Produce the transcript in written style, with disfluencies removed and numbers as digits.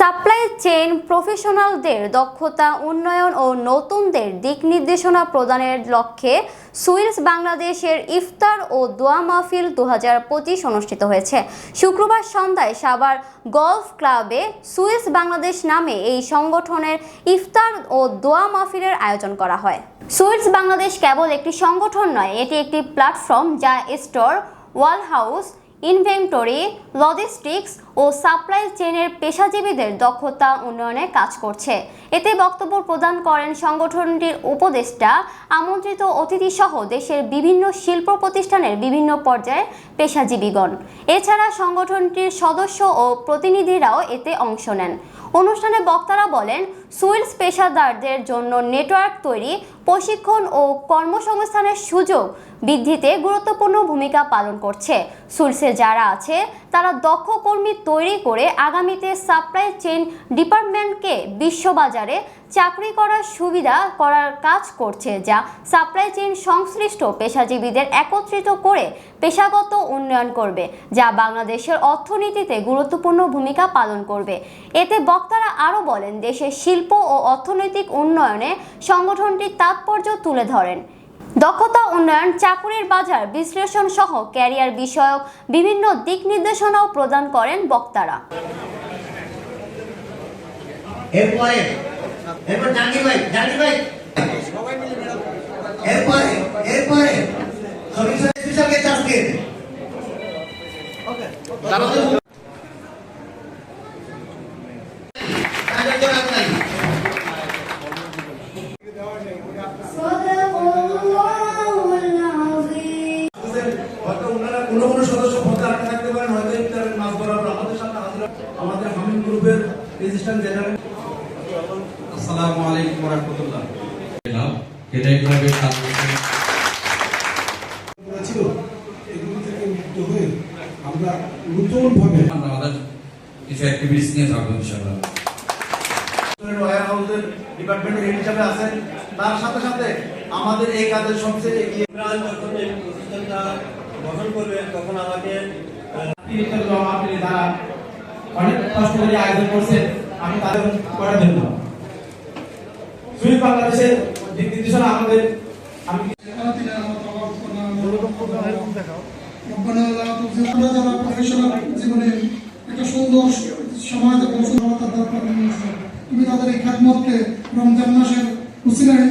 Supply chain প্রফেশনালদের দক্ষতা উন্নয়ন ও নতুনদের দিক নির্দেশনা প্রদানের লক্ষ্যে সুইলস বাংলাদেশের ইফতার ও দোয়া মাহফিল 2025 অনুষ্ঠিত হয়েছে। শুক্রবার সন্ধ্যায় সাভার গলফ ক্লাবে সুইলস বাংলাদেশ নামে এই সংগঠনের ইফতার ও দোয়া মাহফিলের আয়োজন করা হয়। সুইলস বাংলাদেশ কেবল একটি সংগঠন নয়, এটি একটি প্ল্যাটফর্ম যা স্টোর, ওয়ারহাউস, ইনভেন্টরি, লজিস্টিক্স ও সাপ্লাই চেইনের পেশাজীবীদের দক্ষতা উন্নয়নে কাজ করছে। এতে বক্তব্য প্রদান করেন সংগঠনটির উপদেষ্টা, আমন্ত্রিত অতিথি সহ দেশের বিভিন্ন শিল্প প্রতিষ্ঠানের বিভিন্ন পর্যায়ের পেশাজীবীগণ। এছাড়া সংগঠনটির সদস্য ও প্রতিনিধিরাও এতে অংশ নেন। অনুষ্ঠানে বক্তারা বলেন, সুইলস পেশাদারদের জন্য নেটওয়ার্ক তৈরি, প্রশিক্ষণ ও কর্মসংস্থানের সুযোগ বৃদ্ধিতে গুরুত্বপূর্ণ ভূমিকা পালন করছে। সুইলসে যারা আছে তারা দক্ষ কর্মী তৈরি করে আগামীতে সাপ্লাই চেইন ডিপার্টমেন্টকে বিশ্ববাজারে চাকরি করার সুবিধা করার কাজ করছে, যা সাপ্লাই চেইন সংশ্লিষ্ট পেশাজীবীদের একত্রিত করে পেশাগত উন্নয়ন করবে, যা বাংলাদেশের অর্থনীতিতে গুরুত্বপূর্ণ ভূমিকা পালন করবে। এতে বক্তারা আরও বলেন, দেশের শিল্প ও অর্থনৈতিক উন্নয়নে সংগঠনটির তাৎপর্য তুলে ধরেন। দক্ষতা উন্নয়ন, চাকুরির বাজার বিশ্লেষণ সহ ক্যারিয়ার বিষয়ক বিভিন্ন দিক নির্দেশনাও প্রদান করেন বক্তারা। কোনো সদস্য পদে আটকে থাকতে পারেন, হয়তো ইফতারের মাস বরাবর আমাদের সাথে হাজিরা আমাদের হামিম গ্রুপের রেজিস্ট্রার জেনারেল। আসসালামু আলাইকুম ওয়া রাহমাতুল্লাহ। এটা এইভাবে ছিল এগুলো থেকে মুক্ত হয়ে আমরা নতুনভাবে আমাদের কিছু অ্যাক্টিভিটিস নিয়ে থাকবো ইনশাআল্লাহ। ওয়্যার হাউসের ডিপার্টমেন্টের হেড হিসেবে আছেন, তার সাথে সাথে আমাদের এই কাজের সবচেয়ে এগিয়ে যখন এই প্রতিষ্ঠানটা গঠন করবেন তখন আমাকে তারা অনেক কষ্ট করে আয়োজন করছেন, আমি তাদের করার জন্য সুইস বাংলাদেশের দিক নির্দেশনা আমাদের জীবনে একটা সুন্দর সমাজ এবং তুমি তাদের এই খ্যাতমতকে রমজান মাসের উসিলায়